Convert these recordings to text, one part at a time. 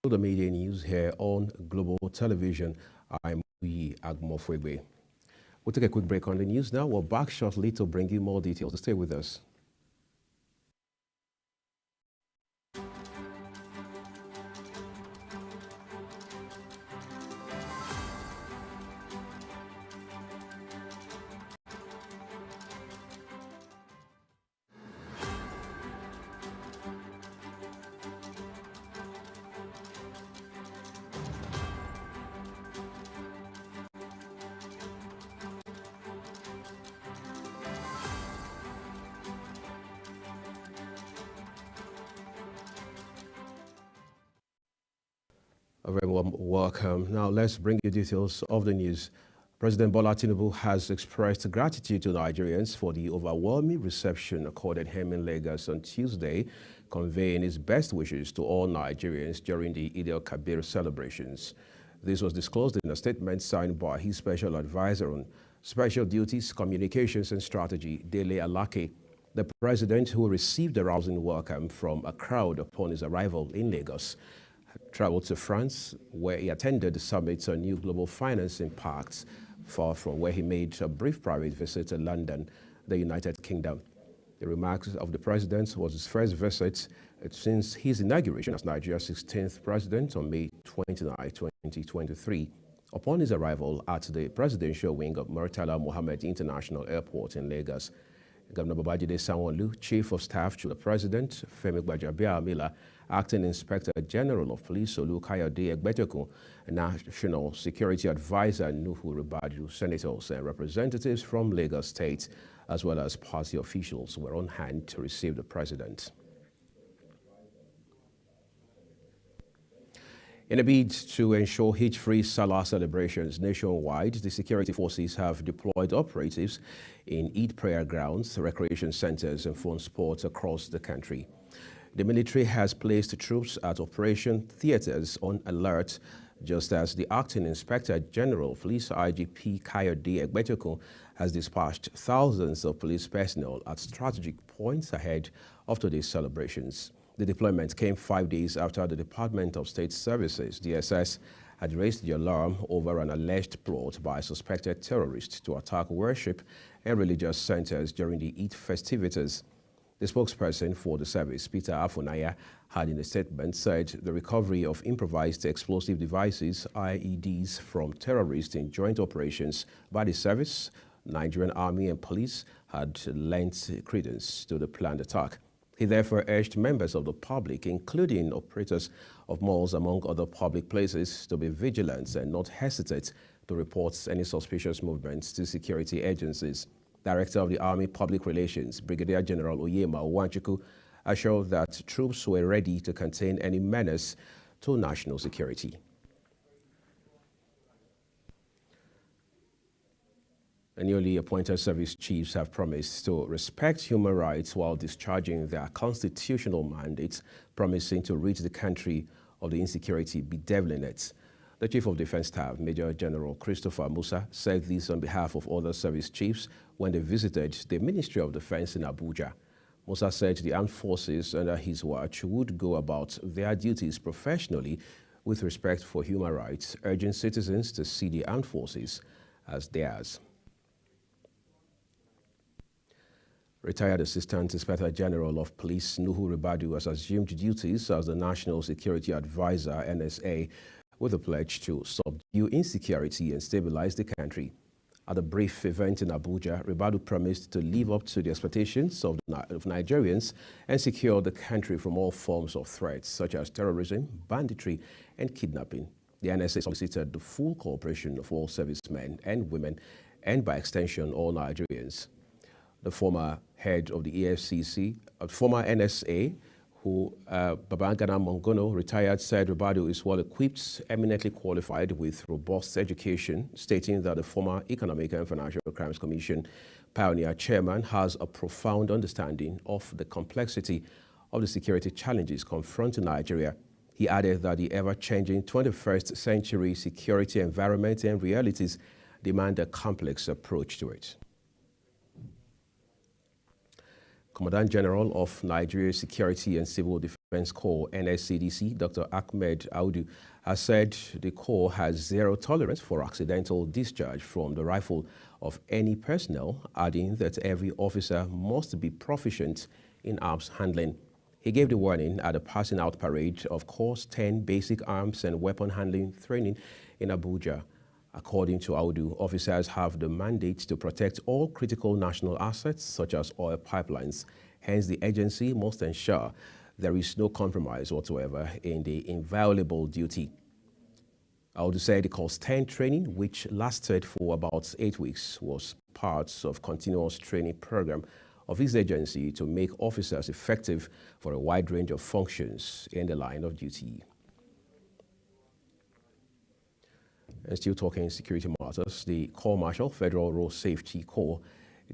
the media news here on Global Television. I'm Uyi Agmofwebe. We'll take a quick break on the news now. We're back shortly to bring you more details. Stay with us. A very warm welcome. Now let's bring you details of the news. President Bola Tinubu has expressed gratitude to Nigerians for the overwhelming reception accorded him in Lagos on Tuesday, conveying his best wishes to all Nigerians during the Eid al-Kabir celebrations. This was disclosed in a statement signed by his special advisor on special duties, communications and strategy, Dele Alake. The president, who received a rousing welcome from a crowd upon his arrival in Lagos, traveled to France, where he attended the summit on new global financing pacts, far from where he made a brief private visit to London, the United Kingdom. The remarks of the president was his first visit since his inauguration as Nigeria's 16th president on May 29, 2023. Upon his arrival at the presidential wing of Murtala Mohammed International Airport in Lagos, Governor Babajide Sanwo-Olu, Chief of Staff to the President, Femi Gbajabiamila, Acting Inspector General of Police Olukayode Egbetekun, National Security Advisor Nuhu Ribadu, senators and representatives from Lagos State, as well as party officials, were on hand to receive the president. In a bid to ensure hitch-free Salah celebrations nationwide, the security forces have deployed operatives in Eid prayer grounds, recreation centers, and fun sports across the country. The military has placed troops at operation theaters on alert, just as the Acting Inspector General of Police IGP Kayode Egbetekun has dispatched thousands of police personnel at strategic points ahead of today's celebrations. The deployment came 5 days after the Department of State Services, DSS, had raised the alarm over an alleged plot by suspected terrorists to attack worship and religious centers during the Eid festivities. The spokesperson for the service, Peter Afunaya, had in a statement said the recovery of improvised explosive devices, IEDs, from terrorists in joint operations by the service, Nigerian Army and police had lent credence to the planned attack. He therefore urged members of the public, including operators of malls among other public places, to be vigilant and not hesitate to report any suspicious movements to security agencies. Director of the Army Public Relations, Brigadier General Oyema Owanchukwu, assured that troops were ready to contain any menace to national security. The newly appointed service chiefs have promised to respect human rights while discharging their constitutional mandates, promising to rid the country of the insecurity bedeviling it. The Chief of Defense Staff, Major General Christopher Musa, said this on behalf of other service chiefs when they visited the Ministry of Defense in Abuja. Musa said the armed forces under his watch would go about their duties professionally with respect for human rights, urging citizens to see the armed forces as theirs. Retired Assistant Inspector General of Police Nuhu Ribadu has assumed duties as the National Security Advisor, NSA, with a pledge to subdue insecurity and stabilize the country. At a brief event in Abuja, Ribadu promised to live up to the expectations of Nigerians and secure the country from all forms of threats, such as terrorism, banditry, and kidnapping. The NSA solicited the full cooperation of all servicemen and women, and by extension, all Nigerians. The former head of the EFCC, former NSA, Babangana Mongono, retired, said Ribadu is well-equipped, eminently qualified with robust education, stating that the former Economic and Financial Crimes Commission pioneer chairman has a profound understanding of the complexity of the security challenges confronting Nigeria. He added that the ever-changing 21st century security environment and realities demand a complex approach to it. Commandant General of Nigeria Security and Civil Defense Corps, NSCDC, Dr. Ahmed Audu, has said the Corps has zero tolerance for accidental discharge from the rifle of any personnel, adding that every officer must be proficient in arms handling. He gave the warning at the passing out parade of Corps 10 Basic Arms and Weapon Handling Training in Abuja. According to Audu, officers have the mandate to protect all critical national assets such as oil pipelines. Hence, the agency must ensure there is no compromise whatsoever in the inviolable duty. Audu said the Corps 10 training, which lasted for about 8 weeks, was part of continuous training program of his agency to make officers effective for a wide range of functions in the line of duty. And still talking security matters, the Corps Marshal, Federal Road Safety Corps,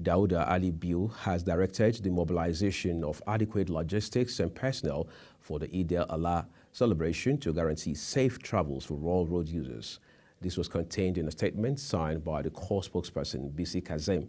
Dauda Ali Biu, has directed the mobilization of adequate logistics and personnel for the Eid al-Adha celebration to guarantee safe travels for all road users. This was contained in a statement signed by the Corps spokesperson, Bisi Kazem.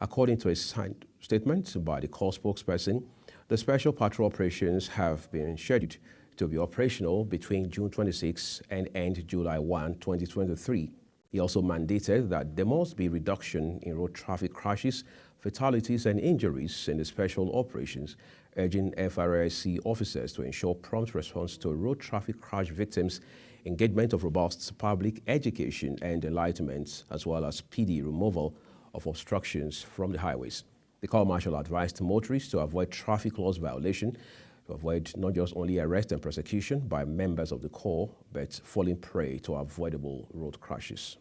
According to a signed statement by the Corps spokesperson, the special patrol operations have been scheduled to be operational between June 26 and end July 1, 2023. He also mandated that there must be reduction in road traffic crashes, fatalities, and injuries in the special operations, urging FRSC officers to ensure prompt response to road traffic crash victims, engagement of robust public education and enlightenment, as well as speedy removal of obstructions from the highways. The Corps Marshal advised motorists to avoid traffic laws violation, to avoid not just only arrest and prosecution by members of the Corps, but falling prey to avoidable road crashes.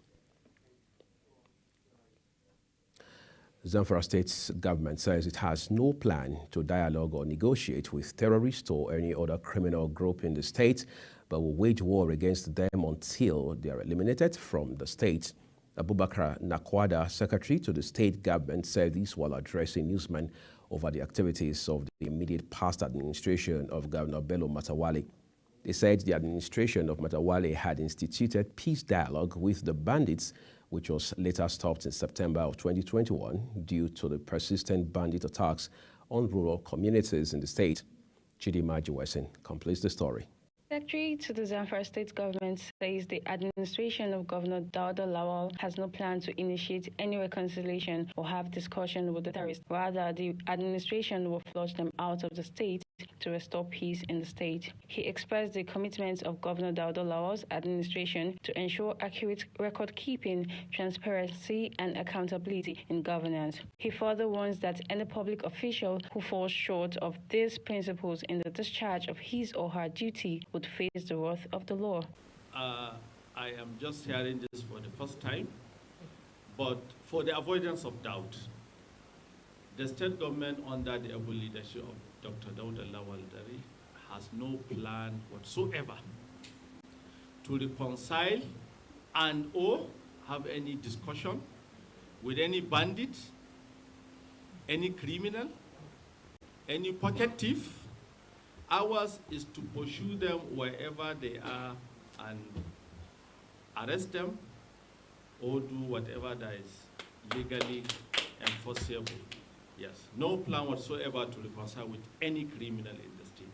Zamfara State's government says it has no plan to dialogue or negotiate with terrorists or any other criminal group in the state, but will wage war against them until they are eliminated from the state. Abubakar Nakwada, secretary to the state government, said this while addressing newsmen over the activities of the immediate past administration of Governor Bello Matawalle. They said the administration of Matawalle had instituted peace dialogue with the bandits, which was later stopped in September of 2021 due to the persistent bandit attacks on rural communities in the state. Chidima Jiwesen completes the story. Secretary to the Zamfara State government says the administration of Governor Dauda Lawal has no plan to initiate any reconciliation or have discussion with the terrorists. Rather, the administration will flush them out of the state to restore peace in the state. He expressed the commitment of Governor Dauda Lawal's administration to ensure accurate record-keeping, transparency, and accountability in governance. He further warns that any public official who falls short of these principles in the discharge of his or her duty would face the wrath of the law. I am just hearing this for the first time, but for the avoidance of doubt, the state government under the able leadership of Dr. Dauda Lawal Dari has no plan whatsoever to reconcile and or have any discussion with any bandit, any criminal, any pocket thief. Ours is to pursue them wherever they are and arrest them or do whatever that is legally enforceable. Yes, no plan whatsoever to reconcile with any criminal in the state.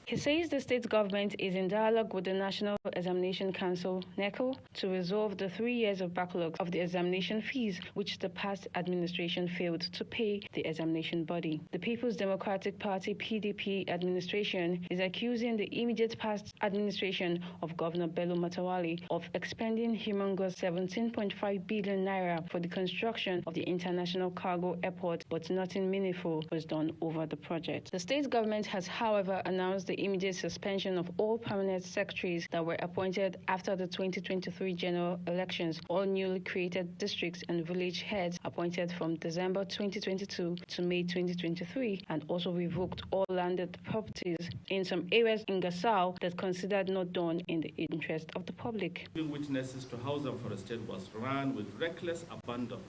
He says the state government is in dialogue with the National Examination Council, NECO, to resolve the 3 years of backlog of the examination fees, which the past administration failed to pay the examination body. The People's Democratic Party, PDP administration is accusing the immediate past administration of Governor Bello Matawalle of expending humongous 17.5 billion naira for the construction of the International Cargo Airport, but nothing meaningful was done over the project. The state government has, however, announced the immediate suspension of all permanent secretaries that were appointed after the 2023 general elections, all newly created districts and village heads appointed from December 2022 to May 2023, and also revoked all landed properties in some areas in Gusau that considered not done in the interest of the public. Giving witnesses to how Zamfara State was run with reckless abandon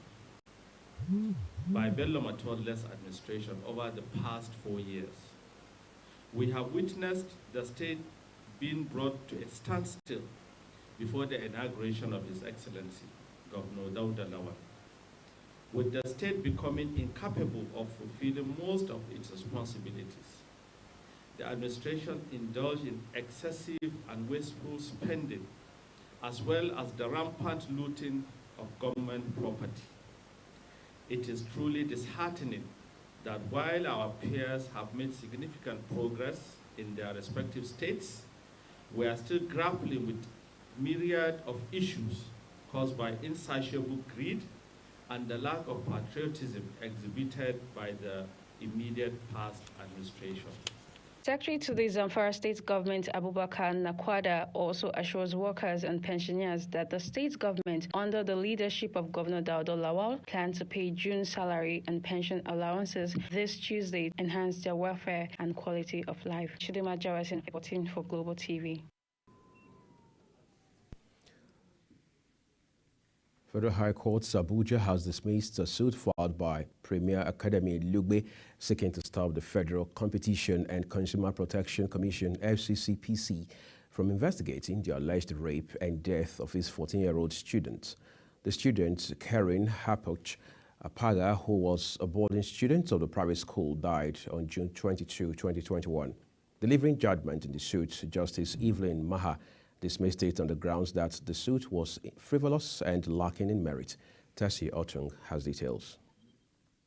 by Bello Matawalle's administration over the past 4 years. We have witnessed the state being brought to a standstill before the inauguration of His Excellency, Governor Dauda Lawal. with the state becoming incapable of fulfilling most of its responsibilities. The administration indulged in excessive and wasteful spending, as well as the rampant looting of government property. It is truly disheartening that while our peers have made significant progress in their respective states, we are still grappling with myriad of issues caused by insatiable greed and the lack of patriotism exhibited by the immediate past administration. Secretary to the Zamfara State Government, Abubakar Nakwada, also assures workers and pensioners that the state government, under the leadership of Governor Dauda Lawal, plan to pay June salary and pension allowances this Tuesday to enhance their welfare and quality of life. Chidima Jarasin reporting for Global TV. Federal High Court Abuja has dismissed a suit filed by Premier Academy Lugbe seeking to stop the Federal Competition and Consumer Protection Commission (FCCPC) from investigating the alleged rape and death of his 14-year-old student. The student, Karen Hapoch Apaga, who was a boarding student of the private school, died on June 22, 2021. Delivering judgment in the suit, Justice Evelyn Maha dismissed it on the grounds that the suit was frivolous and lacking in merit. Tessie Otung has details.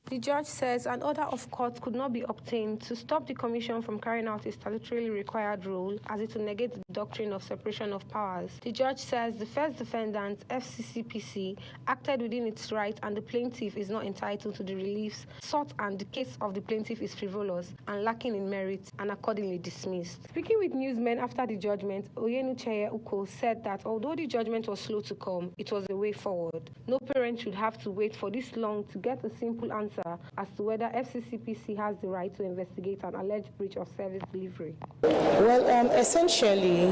The judge says an order of court could not be obtained to stop the commission from carrying out its statutorily required role, as it will negate the doctrine of separation of powers. The judge says the first defendant, FCCPC, acted within its right and the plaintiff is not entitled to the reliefs sought, and the case of the plaintiff is frivolous and lacking in merit and accordingly dismissed. Speaking with newsmen after the judgment, Oyenucheye Uko said that although the judgment was slow to come, it was a way forward. No parent should have to wait for this long to get a simple answer as to whether FCCPC has the right to investigate an alleged breach of service delivery. Well, essentially,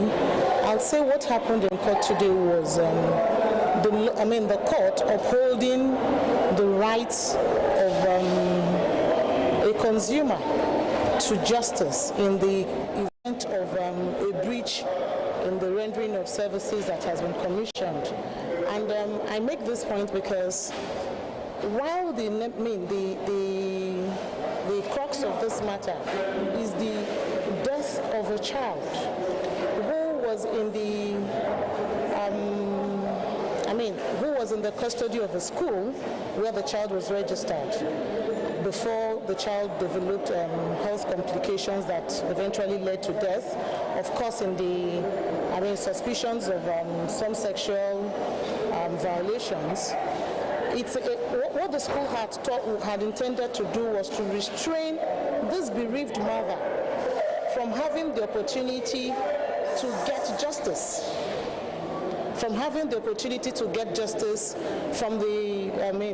I'll say what happened in court today was the court upholding the rights of a consumer to justice in the event of a breach in the rendering of services that has been commissioned. And I make this point because while the crux of this matter is the death of a child who was in the who was in the custody of a school where the child was registered before the child developed health complications that eventually led to death. Of course, in the suspicions of some sexual violations. What the school had intended to do was to restrain this bereaved mother from having the opportunity to get justice. From the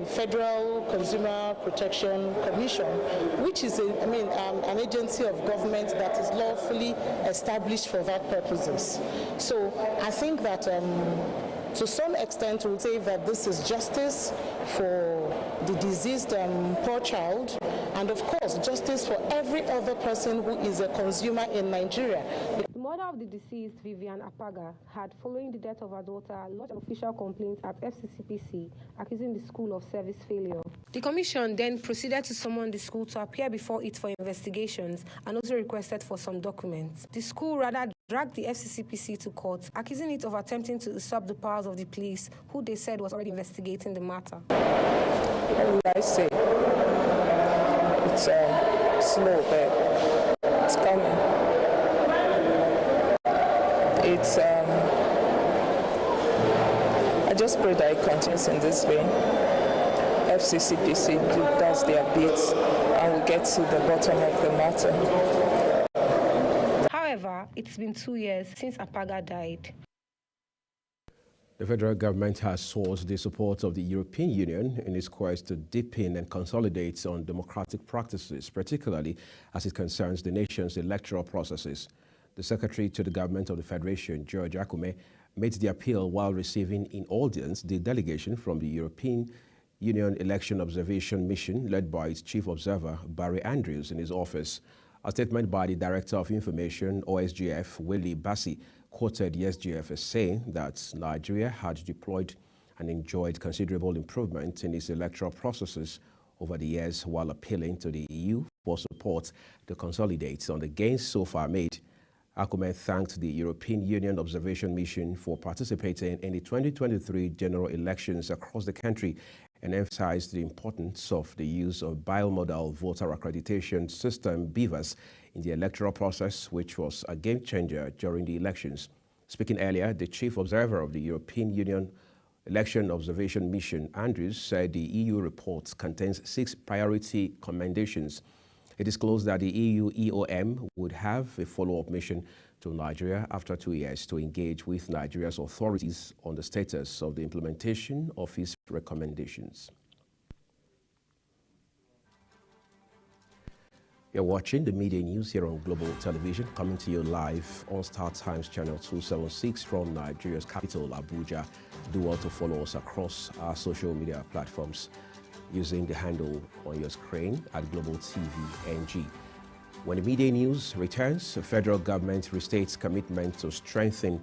Federal Consumer Protection Commission, which is an agency of government that is lawfully established for that purposes. So I think that to some extent, we would say that this is justice for the deceased poor child, and of course, justice for every other person who is a consumer in Nigeria. The mother of the deceased, Vivian Apaga, had, following the death of her daughter, lodged an official complaint at FCCPC, accusing the school of service failure. The commission then proceeded to summon the school to appear before it for investigations and also requested for some documents. The school rather dragged the FCCPC to court, accusing it of attempting to usurp the powers of the police, who they said was already investigating the matter. What would I say? It's slow, but it's coming. I just pray that it continues in this way. FCCPC does their bits and we get to the bottom of the matter. However, it's been 2 years since Apaga died. The federal government has sought the support of the European Union in its quest to deepen and consolidate on democratic practices, particularly as it concerns the nation's electoral processes. The Secretary to the Government of the Federation, George Akume, made the appeal while receiving in audience the delegation from the European Union Election Observation Mission led by its Chief Observer, Barry Andrews, in his office. A statement by the Director of Information, OSGF, Willie Bassi, quoted the SGF as saying that Nigeria had and enjoyed considerable improvement in its electoral processes over the years while appealing to the EU for support to consolidate on the gains so far made. Akume thanked the European Union Observation Mission for participating in the 2023 general elections across the country and emphasized the importance of the use of Biomodal Voter Accreditation System, BVAS, in the electoral process, which was a game changer during the elections. Speaking earlier, the chief observer of the European Union Election Observation Mission, Andrews, said the EU report contains 6 priority commendations. It disclosed that the EU EOM would have a follow-up mission to Nigeria after 2 years to engage with Nigeria's authorities on the status of the implementation of its recommendations. You're watching the media news here on Global Television, coming to you live on Star Times Channel 276 from Nigeria's capital, Abuja. Do well to follow us across our social media platforms using the handle on your screen at Global TV NG. When the media news returns, the federal government restates commitment to strengthen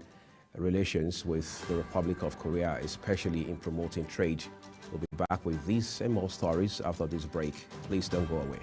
relations with the Republic of Korea, especially in promoting trade. We'll be back with these and more stories after this break. Please don't go away.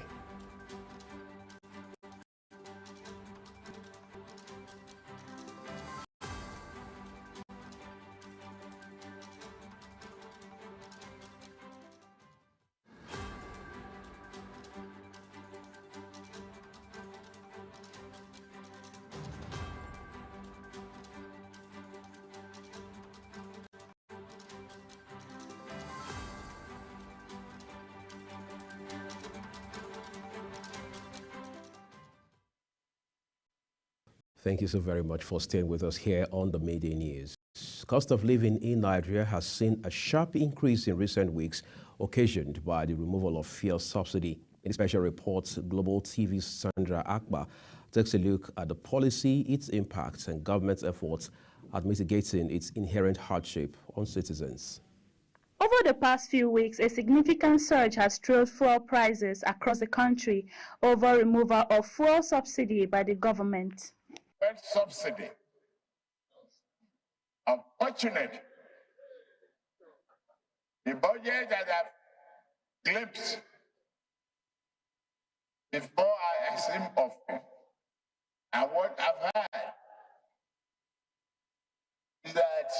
Thank you so very much for staying with us here on the Media News. Cost of living in Nigeria has seen a sharp increase in recent weeks, occasioned by the removal of fuel subsidy. In a special report, Global TV's Sandra Akbar takes a look at the policy, its impacts, and government's efforts at mitigating its inherent hardship on citizens. Over the past few weeks, a significant surge has trailed fuel prices across the country over removal of fuel subsidy by the government. Subsidy. Unfortunate. The budget that I've glimpsed before I assumed office and what I've heard is that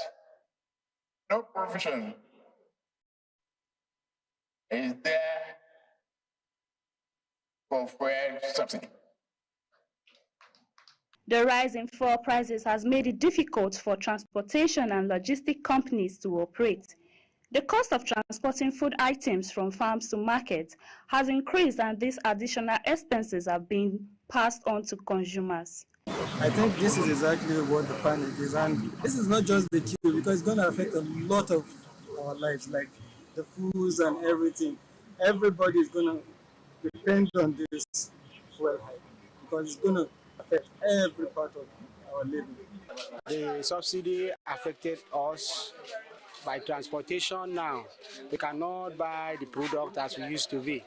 no provision is there for fuel subsidy. The rise in fuel prices has made it difficult for transportation and logistic companies to operate. The cost of transporting food items from farms to markets has increased, and these additional expenses are being passed on to consumers. I think this is exactly what the panic is, and this is not just the queue, because it's going to affect a lot of our lives, like the foods and everything. Everybody is going to depend on this fuel hike because it's going to affect every part of our living. The subsidy affected us by transportation now. We cannot buy the product as we used to be.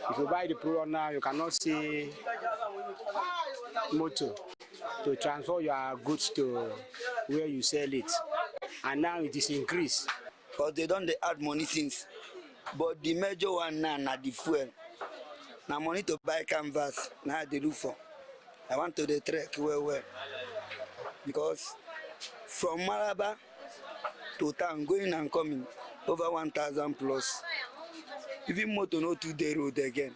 If you buy the product now, you cannot see motor to transfer your goods to where you sell it. And now it is increased. Because they don't add money since. But the major one now, the fuel. Now money to buy canvas, now they look for. I want to the trek well. Because from Maraba to town, going and coming, over 1,000 plus. Even motor no to the road again.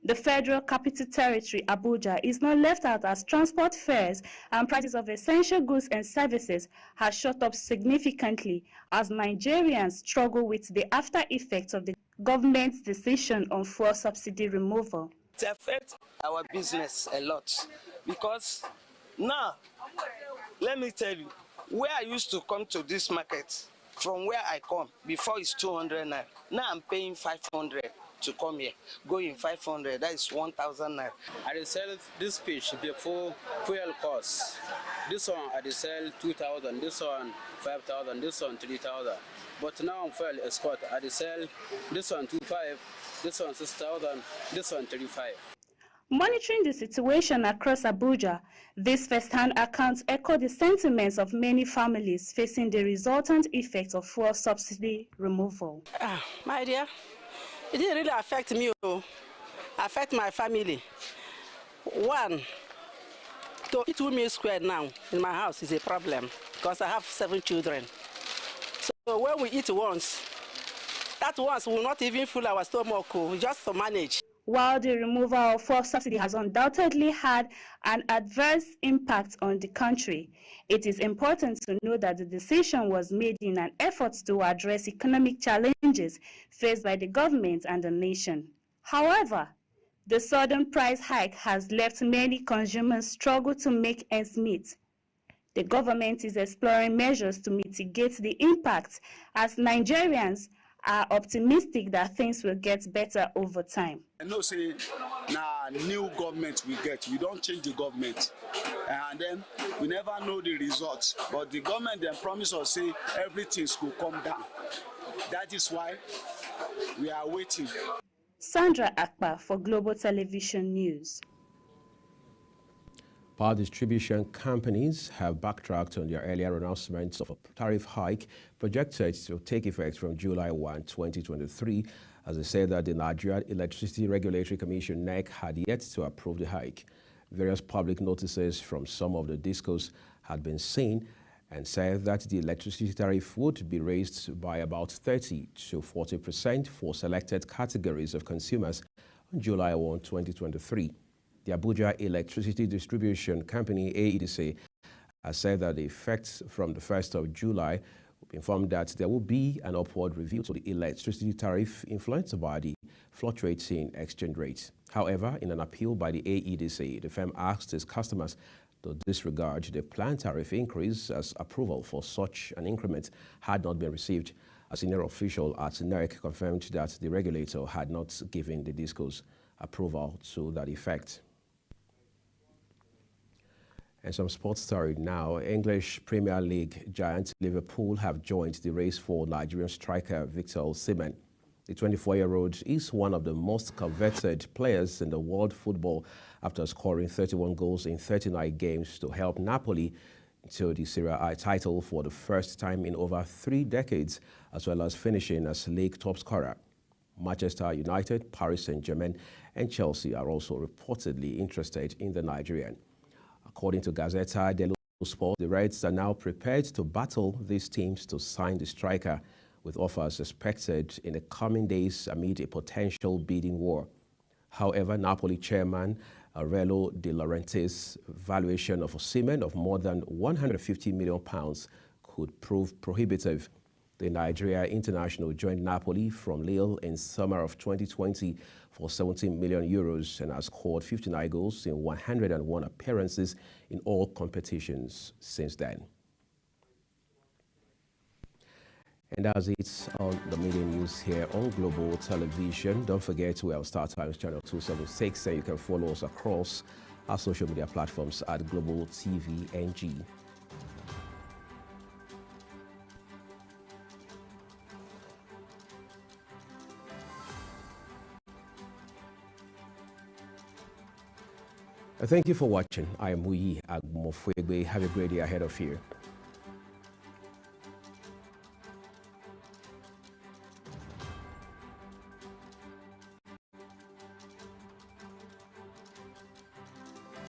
The Federal Capital Territory, Abuja, is not left out, as transport fares and prices of essential goods and services has shot up significantly as Nigerians struggle with the after effects of the government's decision on fuel subsidy removal. It affects our business a lot because now, let me tell you, where I used to come to this market, from where I come, before it's 200 naira. Now I'm paying 500 to come here. Going 500, that is 1,000 naira. I sell this fish before fuel costs. This one I sell 2,000, this one 5,000, this one 3,000. But now I'm fuel export. I sell this one 2,500, this one 6,000, this one 35. Monitoring the situation across Abuja, these first-hand accounts echo the sentiments of many families facing the resultant effects of fuel subsidy removal. My dear, it didn't really affect me, affect my family. One, to eat 2 meals squared now in my house is a problem because I have 7 children. So when we eat once, that once will not even fill our stomach, just to manage. While the removal of fuel subsidy has undoubtedly had an adverse impact on the country, it is important to know that the decision was made in an effort to address economic challenges faced by the government and the nation. However, the sudden price hike has left many consumers struggle to make ends meet. The government is exploring measures to mitigate the impact, as Nigerians are optimistic that things will get better over time. I know say now new government we get, we don't change the government, and then we never know the results. But the government then promise us say everything will come down. That is why we are waiting. Sandra Akpa for Global Television News. Power distribution companies have backtracked on their earlier announcements of a tariff hike projected to take effect from July 1, 2023, as they said that the Nigerian Electricity Regulatory Commission (NEC) had yet to approve the hike. Various public notices from some of the discos had been seen and said that the electricity tariff would be raised by about 30 to 40% for selected categories of consumers on July 1, 2023. The Abuja Electricity Distribution Company, AEDC, has said that the effects from the 1st of July informed that there will be an upward review to the electricity tariff influenced by the fluctuating exchange rate. However, in an appeal by the AEDC, the firm asked its customers to disregard the planned tariff increase as approval for such an increment had not been received. A senior official at NERC confirmed that the regulator had not given the discos approval to that effect. And some sports story now. English Premier League giant Liverpool have joined the race for Nigerian striker Victor Osimhen. The 24-year-old is one of the most coveted players in the world football after scoring 31 goals in 39 games to help Napoli to the Serie A title for the first time in over 3 decades, as well as finishing as league top scorer. Manchester United, Paris Saint-Germain and Chelsea are also reportedly interested in the Nigerian. According to Gazzetta dello Sport, the Reds are now prepared to battle these teams to sign the striker, with offers expected in the coming days amid a potential bidding war. However, Napoli chairman Aurelio De Laurentiis' valuation of Osimhen of more than £150 million could prove prohibitive. The Nigeria international joined Napoli from Lille in summer of 2020 for €17 million and has scored 59 goals in 101 appearances in all competitions since then. And that's it on the media news here on Global Television. Don't forget to have Star Times channel 276, and you can follow us across our social media platforms at Global TV NG. Thank you for watching. I am Muyi Agmofwegbe. Have a great day ahead of you.